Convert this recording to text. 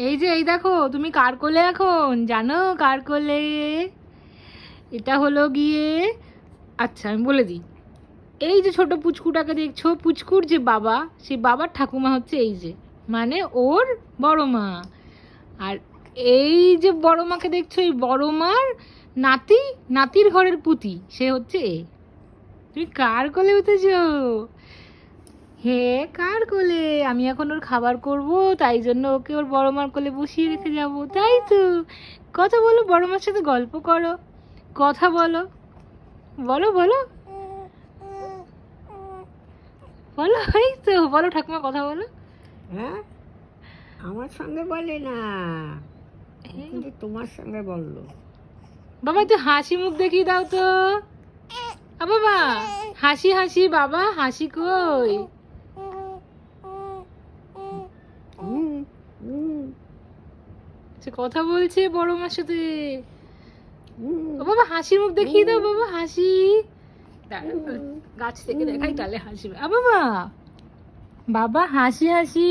এই যে এই দেখো, তুমি কার কোলে এখন জানো? কার কোলে? এটা হলো গিয়ে, আচ্ছা আমি বলে দিই, এই যে ছোট পুচকুটাকে দেখছো, পুচকুর যে বাবা, সেই বাবার ঠাকুমা হচ্ছে এই যে, মানে ওর বড় মা। আর এই যে বড় মাকে দেখছো, এই বড় মার নাতি, নাতির ঘরের পুতি, সে হচ্ছে এ। তুমি কার কোলে উঠেছো? হে, কার কোলে? আমি এখন ওর খাবার করব, তাই জন্য ওকে ওর বড় মার কোলে বসিয়ে রেখে যাব, তাই তো? কথা বলো, বড় মার সাথে গল্প করো, কথা বলো, বলো বলো বলো, এই তো বলো ঠাকুমা, কথা বলো। হ্যাঁ, আমার সঙ্গে বলে না, কিন্তু তোমার সঙ্গে বললো। বাবা একটু হাসি মুখ দেখিয়ে দাও তো। বাবা হাসি হাসি, বাবা হাসি কই? হুম, হুম, সে কথা বলছে বড় মার সাথে। হুম, ও বাবা হাসি মুখ দেখিয়ে দাও, বাবা হাসি। দাঁড়াও, গাছ থেকে দেখাই তাহলে হাসবে। বাবা, বাবা হাসি হাসি।